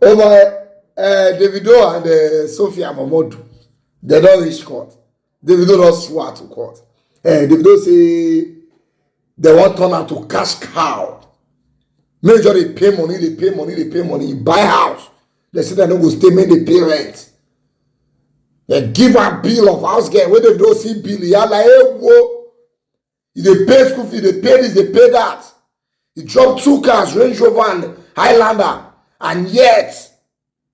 Oh my, Davido and Sophia momodu, they don't reach court. Davido don't swear to court. Davido say they want turn am to cash cow. Make sure they pay money, they pay money, they pay money. You buy house, they say they no go stay, make they pay rent. They give her bill of house girl. When they don't see bill, you are like, hey, whoa. They pay school fee, they pay this, they pay that. You drop 2 cars, Range Rover and Highlander, and yet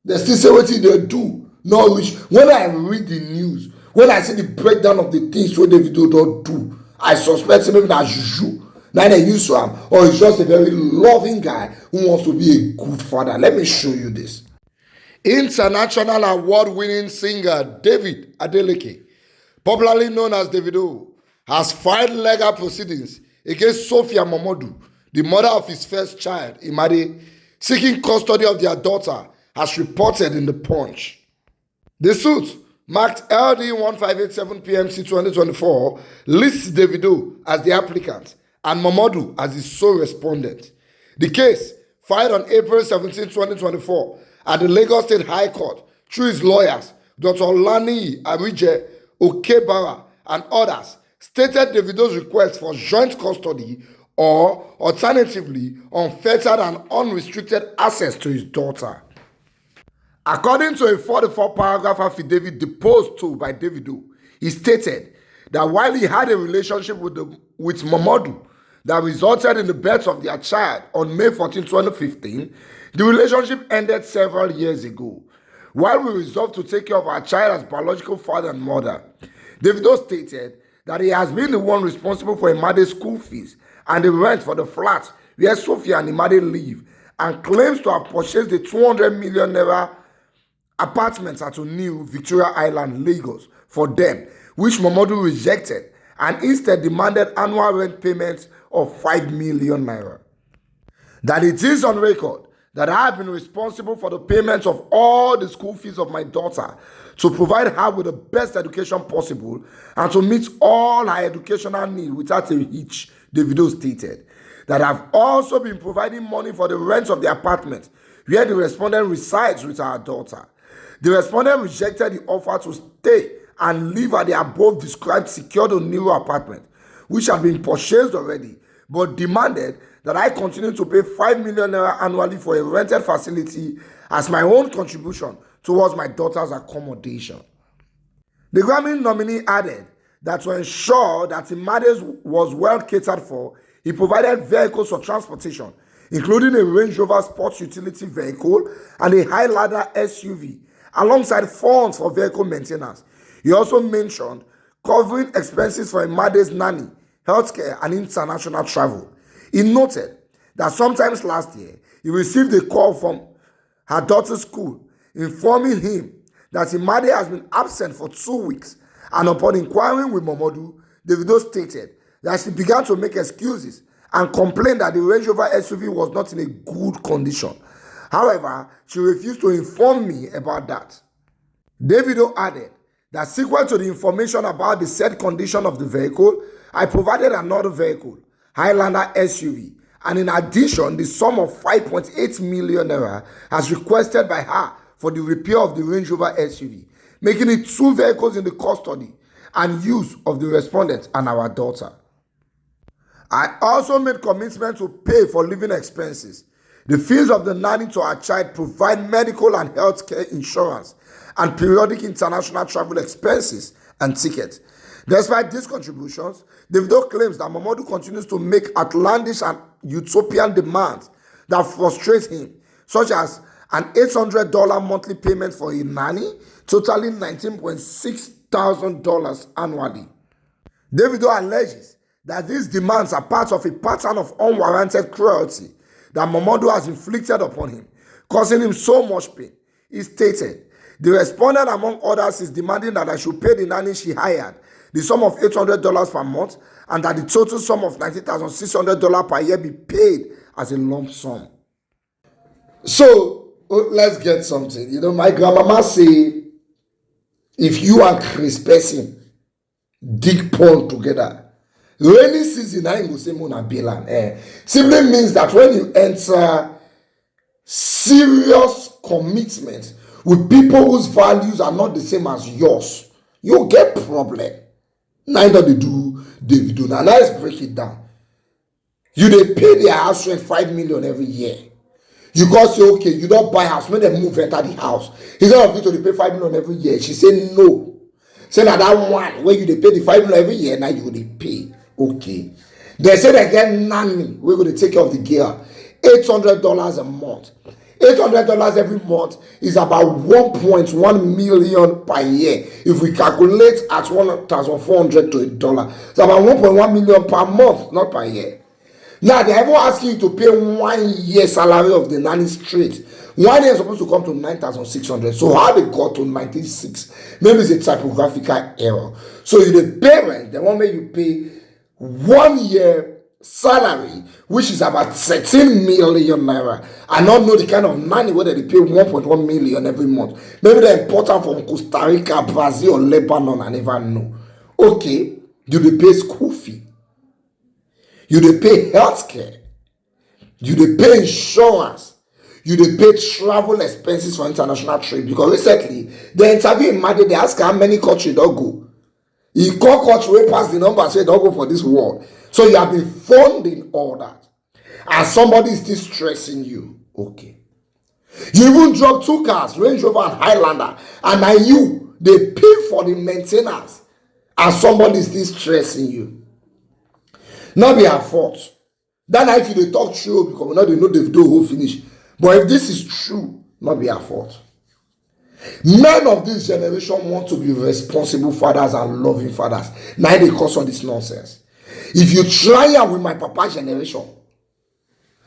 they still say what they do. No reach. When I read the news, when I see the breakdown of the things what Davido don't do, I suspect maybe that juju. Now they use to him, or he's just a very loving guy who wants to be a good father. Let me show you this. International award-winning singer David Adeleke, popularly known as Davido, has filed legal proceedings against Sophia Momodu, the mother of his first child, Imade, seeking custody of their daughter, as reported in the Punch. The suit, marked LD 1587 PMC 2024, lists Davido as the applicant and Momodu as the sole respondent. The case, filed on April 17, 2024, at the Lagos State High Court through his lawyers, Dr. Olaniyi Arije, Okebara, and others, stated Davido's request for joint custody or, alternatively, unfettered and unrestricted access to his daughter. According to a 44-paragraph affidavit deposed to by Davido, he stated that while he had a relationship with Momodu that resulted in the birth of their child on May 14, 2015, the relationship ended several years ago. While we resolved to take care of our child as biological father and mother, Davido stated that he has been the one responsible for Imade's school fees and the rent for the flat where Sophia and Imade live, and claims to have purchased the 200 million naira apartments at New Victoria Island, Lagos, for them, which Momodu rejected and instead demanded annual rent payments of 5 million naira. That it is on record that I have been responsible for the payments of all the school fees of my daughter to provide her with the best education possible and to meet all her educational needs without a hitch, Davido stated. That I've also been providing money for the rent of the apartment where the respondent resides with her daughter. The respondent rejected the offer to stay and live at the above described secured Oniru apartment, which had been purchased already, but demanded that I continue to pay 5 million naira annually for a rented facility as my own contribution towards my daughter's accommodation. The Grammy nominee added that to ensure that Imade was well catered for, he provided vehicles for transportation, including a Range Rover sports utility vehicle and a Highlander SUV, alongside funds for vehicle maintenance. He also mentioned covering expenses for Imade's nanny, healthcare, and international travel. He noted that sometimes last year, he received a call from her daughter's school informing him that Imade has been absent for 2 weeks, and upon inquiring with Momodu, Davido stated that she began to make excuses and complained that the Range Rover SUV was not in a good condition. However, she refused to inform me about that. Davido added that sequent to the information about the said condition of the vehicle, I provided another vehicle, Highlander SUV, and in addition, the sum of 5.8 million naira as requested by her for the repair of the Range Rover SUV, making it 2 vehicles in the custody and use of the respondent and our daughter. I also made commitment to pay for living expenses, the fees of the nanny to our child, provide medical and health care insurance, and periodic international travel expenses and tickets. Despite these contributions, Davido claims that Momodu continues to make outlandish and utopian demands that frustrate him, such as an $800 monthly payment for a nanny, totaling $19.6 thousand annually. Davido alleges that these demands are part of a pattern of unwarranted cruelty that Momodu has inflicted upon him, causing him so much pain. He stated, the respondent, among others, is demanding that I should pay the nanny she hired the sum of $800 per month and that the total sum of $90,600 per year be paid as a lump sum. So, let's get something. You know, my grandmama say, if you and Chris person dig pond together, rainy season, I go say Mona Bilan. Simply means that when you enter serious commitment with people whose values are not the same as yours, you get problem. Neither they do Davido. Now let's break it down. You they pay their house rent 5 million every year. You go say, okay, you don't buy house, when they move enter the house. Instead of you to pay 5 million every year, she say no. Say that one where you they pay the 5 million every year, now you they pay. Okay. They say they get nanny, we're going to take care of the girl. $800 a month. $800 every month is about 1.1 million per year. If we calculate at 1,400 to $1, it's about 1.1 million per month, not per year. Now they even asking you to pay 1 year salary of the nanny straight. 1 year is supposed to come to 9,600. So how they got to 96? Maybe it's a typographical error. So you the parent, they want me you pay 1 year salary, which is about 13 million naira. I not know the kind of money whether they pay 1.1 million every month. Maybe they're important from Costa Rica, Brazil, or Lebanon. I never know. Okay, you they pay school fee. You they pay healthcare. You they pay insurance. You they pay travel expenses for international trip. Because recently, the interview in Madrid, they ask how many countries don't go. He call country way past the number, say don't go for this world. So you have been funding all that. And somebody is still stressing you. Okay. You even drop 2 cars, Range Rover and Highlander. And now you, they pay for the maintenance. And somebody is still stressing you. Not be our fault. That night you they talk true because now they know they've done whole finish. But if this is true, not be our fault. Men of this generation want to be responsible fathers and loving fathers. Now they cause all this nonsense. If you try it with my papa generation,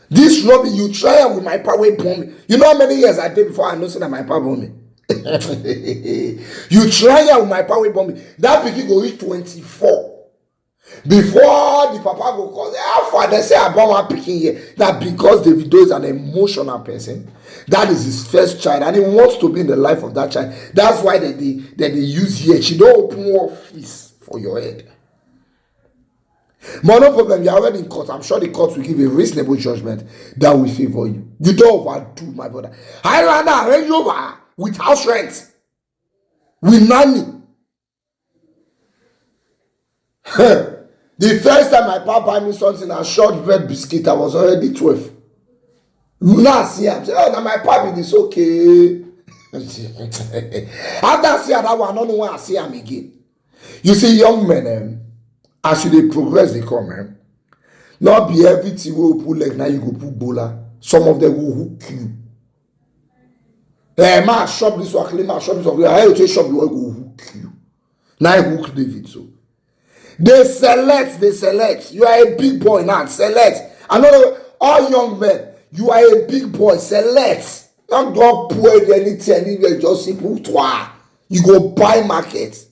this rubbish, you try it with my papa way born me. You know how many years I did before I know that my papa born me? You try it with my papa way born me. That pikin go reach 24. Before the papa go call, how far they say about one picking here. That because Davido is an emotional person, that is his first child, and he wants to be in the life of that child. That's why they use here. She don't open office for your head. But no problem, you're already in court. I'm sure the court will give a reasonable judgment that will favor you. You don't overdo, my brother. Highlander, Range Rover with house rent, with nanny. The first time my papa buy me something, a short bread biscuit, I was already 12. Now see, I'm saying, oh, now my papa is okay. After see that one, I don't know when I see him again. You see, young men, as you they progress, they come. Not be everything will put like now you go put bowler. Some of them will hook you. Man, shop this one, man, shop this one. I tell you, shop you will go hook you. Now I hook David so. They select. You are a big boy now. Select. I know all young men. You are a big boy. Select. Don't go pour anything anywhere. Just simple toi. You go buy market.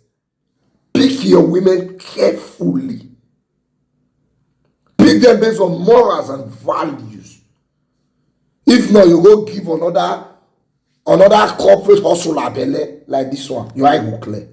Pick your women carefully. Pick them based on morals and values. If not, you go give another corporate hustler belly like this one. You are go clear.